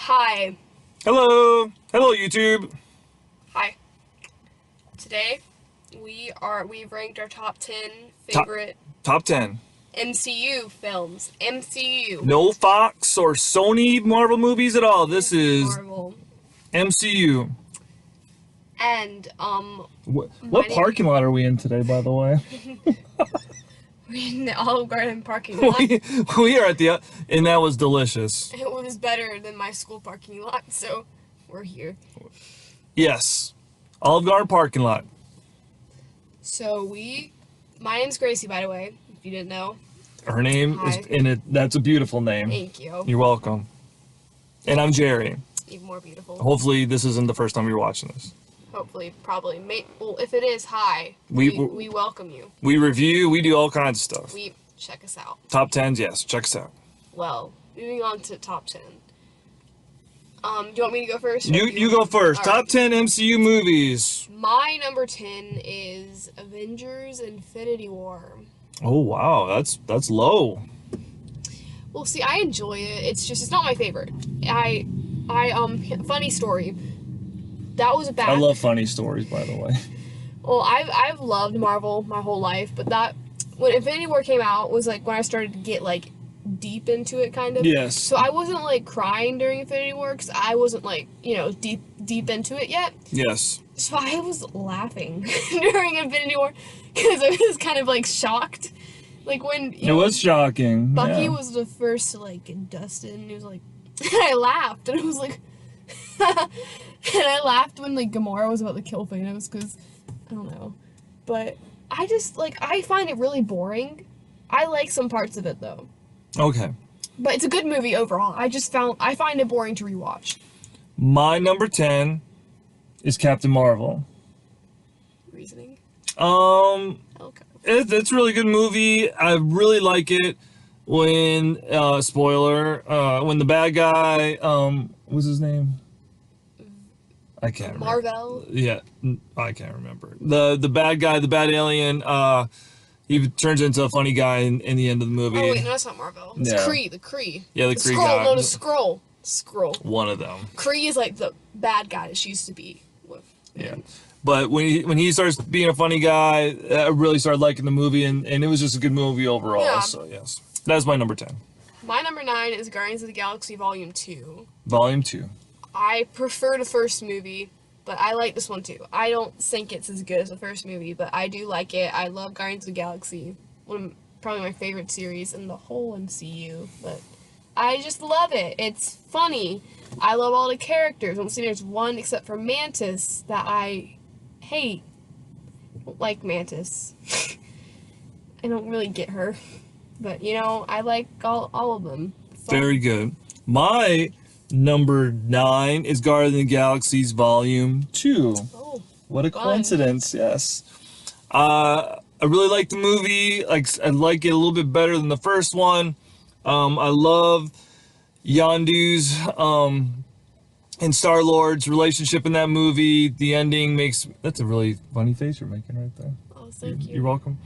Hi. Hello. Hello, YouTube. Hi. Today we've ranked our top 10 Top favorite top 10. MCU films. MCU. No Fox or Sony Marvel movies at all. This Disney, is Marvel. MCU. And my What name parking lot are we in today, by the way? we're in the Olive Garden parking lot. we are at the and that was delicious. It was better than my school parking lot, so we're here. Yes. Olive Garden parking lot. So my name's Gracie, by the way, if you didn't know. Her name Hi. is in it. That's a beautiful name. Thank you. You're welcome. And I'm Jerry. Even more beautiful. Hopefully this isn't the first time you're watching this. Hopefully, probably. Well, if it is, hi. We We welcome you. We review, we do all kinds of stuff. Check us out. Top 10s, yes, check us out. Well, moving on to top 10. Do you want me to go first? You go first. All Top right. 10 MCU movies. My number 10 is Avengers Infinity War. Oh wow, that's low. Well, see, I enjoy it. It's not my favorite. Funny story. That was I love funny stories, by the way. Well, I've loved Marvel my whole life, but when Infinity War came out was like when I started to get like deep into it, kind of. Yes. So I wasn't like crying during Infinity War because I wasn't like deep into it yet. Yes. So I was laughing during Infinity War because I was kind of like shocked, like when It was shocking. Bucky yeah. was the first to like get dusted, and he was like, and I laughed, and I was like, and I laughed when like Gamora was about to kill Thanos because I don't know, but I just I find it really boring. I like some parts of it though. Okay. But it's a good movie overall. I find it boring to rewatch. My number 10 is Captain Marvel. Reasoning? Okay. It's a really good movie. I really like it when spoiler, when the bad guy, what's his name? I can't remember. Marvel? Yeah, I can't remember. The bad guy, the bad alien, he turns into a funny guy in the end of the movie. Oh wait, no, that's not Marvel. It's Yeah. Kree, the Kree. Yeah, the Kree Skrull, guy. no, the Skrull. Skrull. One of them. Kree is like the bad guy that she used to be with. Yeah. But when he starts being a funny guy, I really started liking the movie, and it was just a good movie overall. Yeah. So yes, that's my number 10. My number 9 is Guardians of the Galaxy Volume 2. Volume 2. I prefer the first movie, but I like this one too. I don't think it's as good as the first movie, but I do like it. I love Guardians of the Galaxy. Probably my favorite series in the whole MCU, but I just love it. It's funny. I love all the characters. I'm saying there's one except for Mantis that I hate. I don't like Mantis. I don't really get her. But, I like all of them. So. Very good. My number 9 is Guardians of the Galaxy's Volume 2. Oh, What a fun. coincidence, yes. I really like the movie. I like it a little bit better than the first one. I love Yondu's and Star-Lord's relationship in that movie. The ending that's a really funny face you're making right there. Oh, thank you. You're welcome.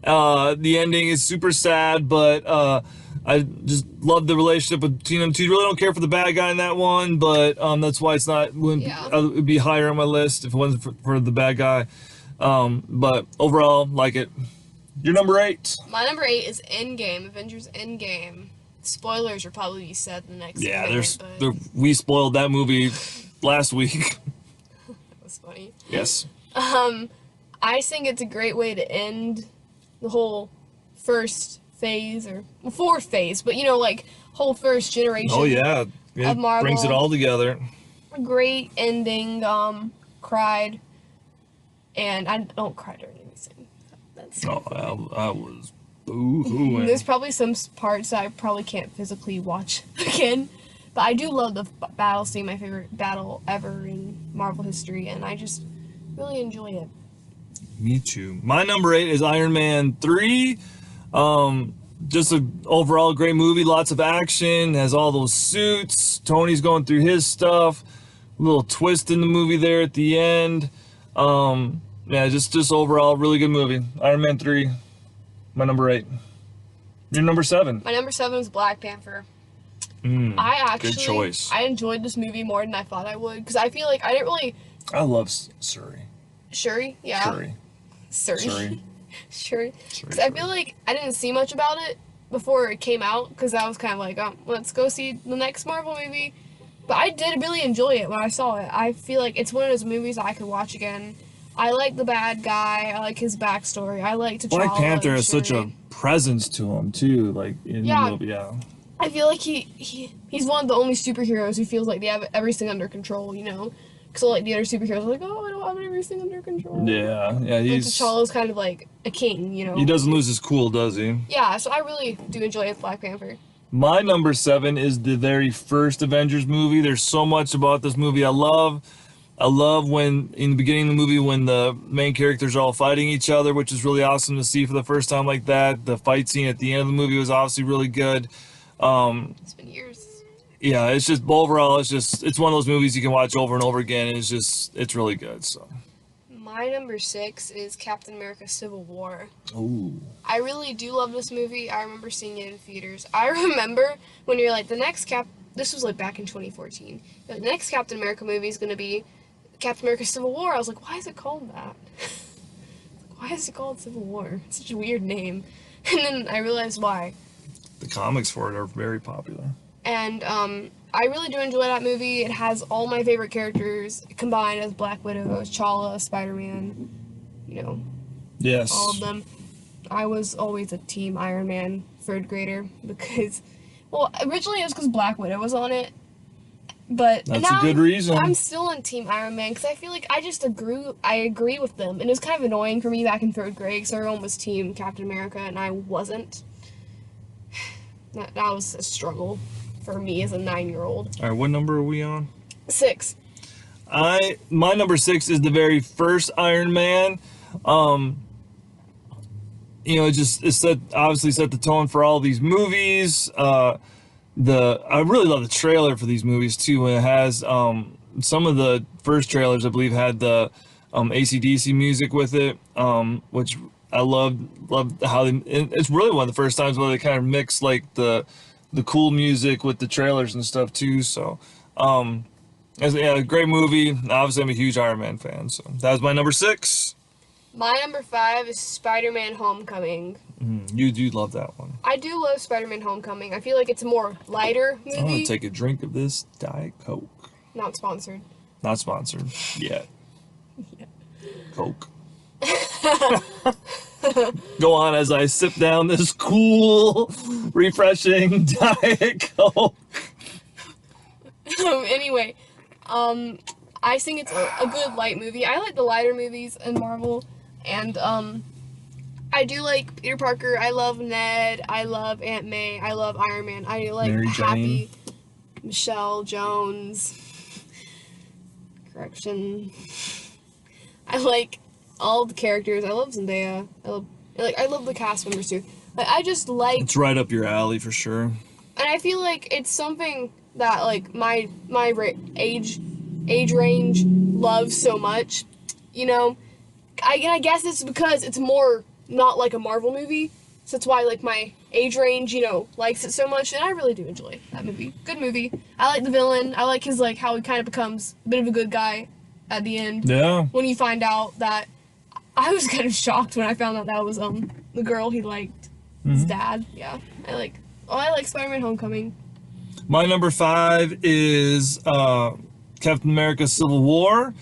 The ending is super sad, but I just love the relationship between them two. Really don't care for the bad guy in that one, but that's why it would be higher on my list if it wasn't for the bad guy. But overall, like it. Your number 8. My number 8 is Endgame, Avengers Endgame. Spoilers will probably be said in the next minute, but we spoiled that movie last week. that was funny. Yes. I think it's a great way to end the whole first phase, or fourth phase, but whole first generation. Oh yeah. It Marvel. brings it all together. A great ending. Cried, and I don't cry during anything. That's I was boo-hooing. There's probably some parts that I probably can't physically watch again, but I do love the battle scene, my favorite battle ever in Marvel history, and I just really enjoy it. Me too. My number 8 is Iron Man 3. Just an overall great movie. Lots of action. Has all those suits. Tony's going through his stuff. A little twist in the movie there at the end. Yeah, just overall really good movie. Iron Man 3. My number 8. Your number 7. My number 7 is Black Panther. Good choice. I enjoyed this movie more than I thought I would, because I feel like I didn't really... I love Surrey. Shuri? Yeah. Surrey. Shuri. Shuri. Because Shuri. I feel like I didn't see much about it before it came out, because I was kind of like, let's go see the next Marvel movie. But I did really enjoy it when I saw it. I feel like it's one of those movies I could watch again. I like the bad guy. I like his backstory. I like T'Challa. Black Panther and has such Shuri. a presence to him too, like in the movie. Yeah. I feel like he's one of the only superheroes who feels like they have everything under control, you know? So like the other superheroes are like, oh, I don't have everything under control. Yeah, yeah. And T'Challa's kind of like a king, you know? He doesn't lose his cool, does he? Yeah, so I really do enjoy Black Panther. My number 7 is the very first Avengers movie. There's so much about this movie I love. I love when, in the beginning of the movie, when the main characters are all fighting each other, which is really awesome to see for the first time like that. The fight scene at the end of the movie was obviously really good. It's been years. Yeah, it's just, overall, it's one of those movies you can watch over and over again, and it's really good, so. My number 6 is Captain America Civil War. Ooh. I really do love this movie. I remember seeing it in theaters. I remember when you're like, this was like back in 2014. The next Captain America movie is going to be Captain America Civil War. I was like, why is it called that? Why is it called Civil War? It's such a weird name. And then I realized why. The comics for it are very popular. And I really do enjoy that movie. It has all my favorite characters combined as Black Widow, T'Challa, Spider-Man, you know. Yes. All of them. I was always a Team Iron Man third grader because, well, originally it was because Black Widow was on it. But that's now a good reason. I'm still in Team Iron Man because I feel like I agree with them. And it was kind of annoying for me back in third grade because everyone was Team Captain America and I wasn't. That was a struggle for me as a 9-year-old. All right, what number are we on? 6. My number 6 is the very first Iron Man. You know, obviously set the tone for all these movies. I really love the trailer for these movies too. When it has some of the first trailers, I believe, had the AC/DC music with it, which I loved how it's really one of the first times where they kind of mix like the cool music with the trailers and stuff too. So, a great movie. Obviously, I'm a huge Iron Man fan, so that was my number 6. My number 5 is Spider-Man Homecoming. You do love that one. I do love Spider-Man Homecoming. I feel like it's a more lighter movie. I'm gonna take a drink of this Diet Coke. Not sponsored. Not sponsored yet. Yeah. Coke. Go on as I sip down this cool, refreshing Diet Coke. Anyway, I think it's a good light movie. I like the lighter movies in Marvel, and I do like Peter Parker. I love Ned. I love Aunt May. I love Iron Man. I like Mary Happy, Jane. Michelle Jones. Correction. I like all the characters. I love Zendaya. I love the cast members too. Like I just like. It's right up your alley for sure. And I feel like it's something that like my age range loves so much, you know. I guess it's because it's more not like a Marvel movie, so that's why like my age range, you know, likes it so much, and I really do enjoy that movie. Good movie. I like the villain. I like his like how he kind of becomes a bit of a good guy at the end. Yeah. When you find out that, I was kind of shocked when I found out that was the girl he liked, his dad. Yeah, I like Spider-Man Homecoming. My number 5 is Captain America Civil War.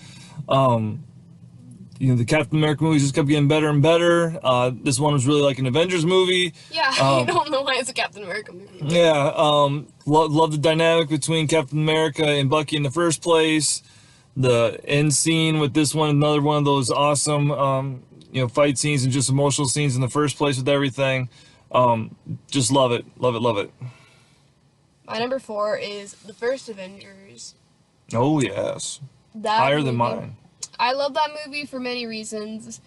You know, the Captain America movies just kept getting better and better. This one was really like an Avengers movie. Yeah, I don't know why it's a Captain America movie. Yeah, love the dynamic between Captain America and Bucky in the first place. The end scene with this one, another one of those awesome, you know, fight scenes and just emotional scenes in the first place with everything. Just love it, love it, love it. My number 4 is the first Avengers. Oh yes, That higher than movie- mine. I love that movie for many reasons.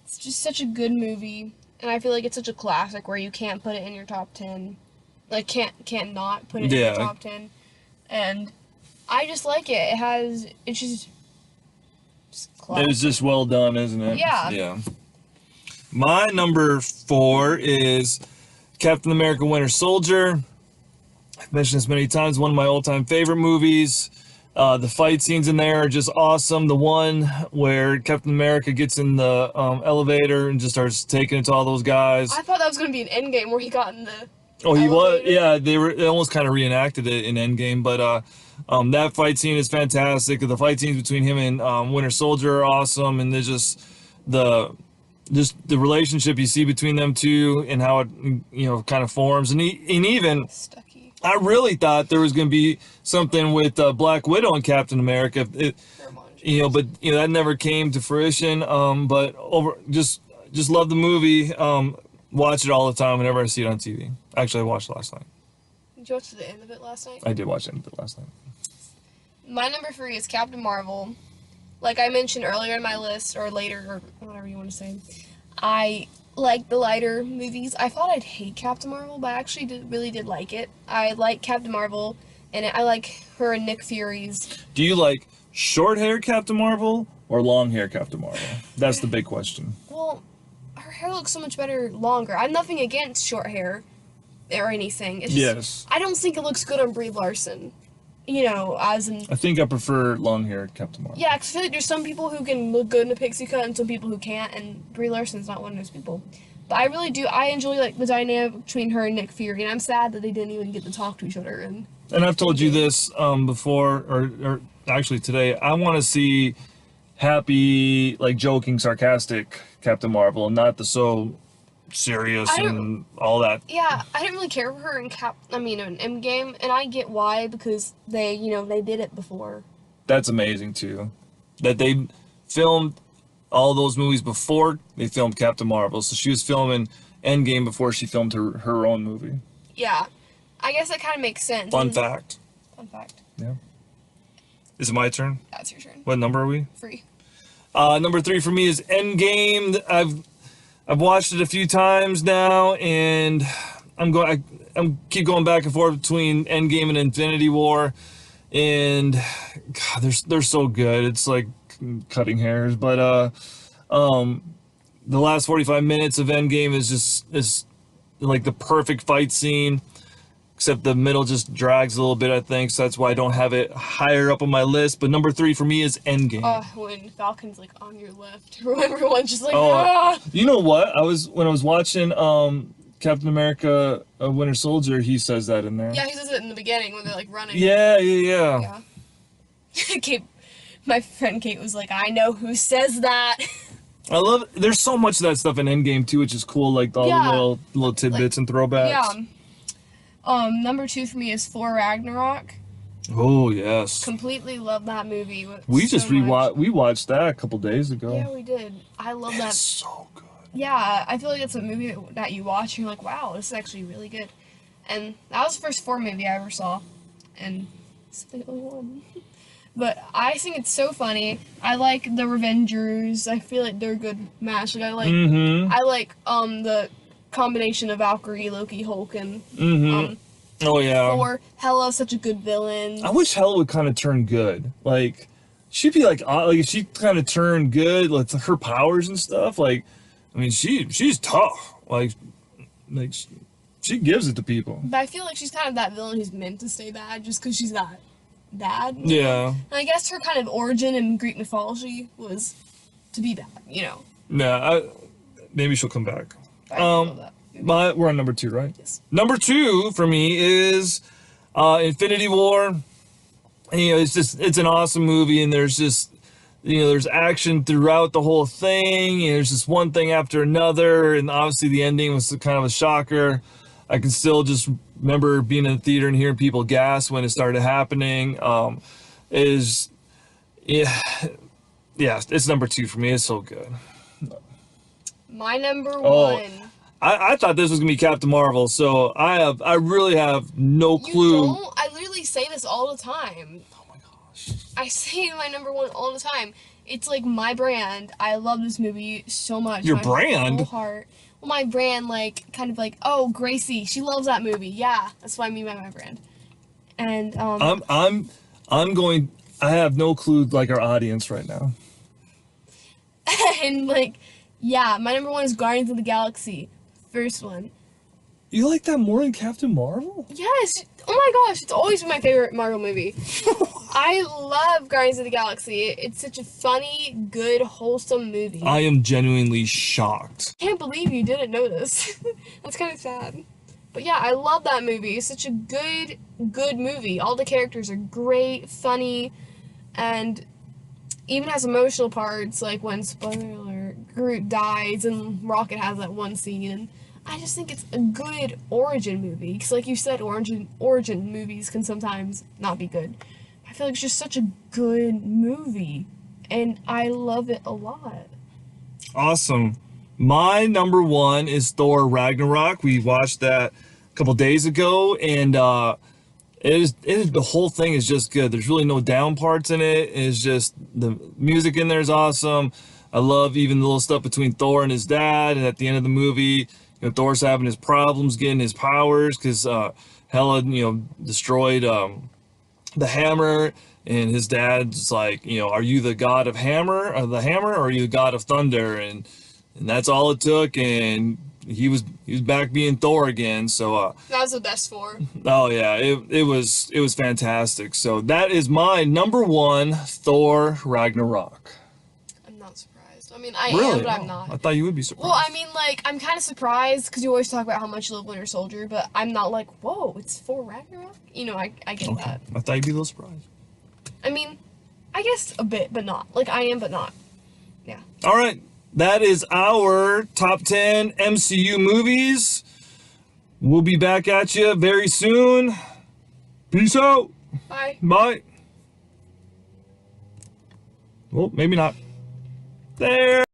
It's just such a good movie, and I feel like it's such a classic where you can't put it in your top 10. Like, can't not put it in your top 10. And I just like it. It's just classic. It's just well done, isn't it? Yeah. Yeah. My number 4 is Captain America Winter Soldier. I've mentioned this many times, one of my all-time favorite movies. The fight scenes in there are just awesome. The one where Captain America gets in the elevator and just starts taking it to all those guys. I thought that was gonna be an Endgame where he got in the Oh, he was? elevator. Yeah, they almost kind of reenacted it in Endgame, but that fight scene is fantastic. The fight scenes between him and Winter Soldier are awesome, and there's just the relationship you see between them two and how it kind of forms, and even Stucky. I really thought there was going to be something with Black Widow and Captain America, but that never came to fruition. But just love the movie. Watch it all the time whenever I see it on TV. Actually, I watched it last night. Did you watch the end of it last night? I did watch the end of it last night. My number 3 is Captain Marvel. Like I mentioned earlier in my list, or later, or whatever you want to say, I like the lighter movies. I thought I'd hate Captain Marvel, but I actually really did like it. I like Captain Marvel, and I like her and Nick Fury's. Do you like short hair Captain Marvel or long hair Captain Marvel? That's the big question. Well, her hair looks so much better longer. I have nothing against short hair or anything. It's just, Yes. I don't think it looks good on Brie Larson. As in... I think I prefer long hair Captain Marvel. Yeah, 'cause I feel like there's some people who can look good in a pixie cut and some people who can't, and Brie Larson's not one of those people. But I really do. I enjoy, the dynamic between her and Nick Fury, and I'm sad that they didn't even get to talk to each other. And I've told you this before, or actually today. I want to see happy, joking, sarcastic Captain Marvel, and not the so serious and all that. Yeah, I didn't really care for her in Endgame, and I get why, because they did it before. That's amazing too, that they filmed all those movies before they filmed Captain Marvel. So she was filming Endgame before she filmed her own movie. Yeah, I guess that kind of makes sense. Fun fact. Yeah. Is it my turn? That's your turn. What number are we? 3. Number 3 for me is Endgame. I've watched it a few times now, and I keep going back and forth between Endgame and Infinity War, and God, they're so good. It's like cutting hairs, but the last 45 minutes of Endgame is like the perfect fight scene, except the middle just drags a little bit, I think, so that's why I don't have it higher up on my list. But number 3 for me is Endgame. When Falcon's on your left, everyone's just ah! You know what? When I was watching Captain America: Winter Soldier, he says that in there. Yeah, he says it in the beginning when they're running. Yeah. Kate, my friend Kate was like, I know who says that. I love it. There's so much of that stuff in Endgame too, which is cool, all the little tidbits and throwbacks. Yeah. Number 2 for me is Thor Ragnarok. Oh yes. Completely love that movie. We just we watched that a couple days ago. Yeah, we did. I love that. It's so good. Yeah, I feel like it's a movie that you watch and you're like, wow, this is actually really good. And that was the first Thor movie I ever saw, and it's the only one. But I think it's so funny. I like the Revengers. I feel like they're a good match. I like the combination of Valkyrie, Loki, Hulk, and oh yeah. Thor. Hela's such a good villain. I wish Hela would kind of turn good. She'd be if she kind of turned good, her powers and stuff. She's tough. She gives it to people. But I feel like she's kind of that villain who's meant to stay bad just because she's not bad. Yeah. And I guess her kind of origin in Greek mythology was to be bad, Yeah, maybe she'll come back. We're on number 2, right? Yes. Number 2 for me is Infinity War. It's an awesome movie, and there's action throughout the whole thing, and there's just one thing after another, and obviously the ending was kind of a shocker. I can still just remember being in the theater and hearing people gasp when it started happening. It's number 2 for me. It's so good. My number 1. I thought this was gonna be Captain Marvel, so I really have no clue. You don't? I literally say this all the time. Oh my gosh. I say my number 1 all the time. It's my brand. I love this movie so much. Your my brand? Whole heart. Well, my brand, oh, Gracie, she loves that movie. Yeah, that's what I mean by my brand. And I'm going. I have no clue our audience right now. And yeah, my number 1 is Guardians of the Galaxy, first one. You like that more than Captain Marvel? Yes. Oh my gosh, it's always been my favorite Marvel movie. I love Guardians of the Galaxy. It's such a funny, good, wholesome movie. I am genuinely shocked. I can't believe you didn't know this. That's kind of sad. But yeah, I love that movie. It's such a good movie. All the characters are great, funny, and even has emotional parts, like when, spoiler alert, Groot dies and Rocket has that one scene. And I just think it's a good origin movie. Because like you said, origin movies can sometimes not be good. I feel like it's just such a good movie. And I love it a lot. Awesome. My number one is Thor Ragnarok. We watched that a couple days ago, and it is the whole thing is just good. There's really no down parts in it. It's just the music in there is awesome. I love even the little stuff between Thor and his dad, and at the end of the movie, Thor's having his problems getting his powers because Hela, destroyed the hammer, and his dad's like, are you the god of the hammer, or are you the god of thunder? And that's all it took, and he was back being Thor again. So That was the best four. oh yeah, it was fantastic. So that is my number one, Thor Ragnarok. I'm not surprised. I mean, I Really? am, but I'm Oh, not. I thought you would be surprised. Well, I mean, like, I'm kind of surprised because you always talk about how much you love Winter Soldier, but I'm not like, whoa, it's for Ragnarok? I get that. I thought you'd be a little surprised. I mean, I guess a bit, but not. Like, I am, but not. Yeah. All right, that is our top 10 MCU movies. We'll be back at you very soon. Peace out. Bye. Bye. Well, maybe not. There.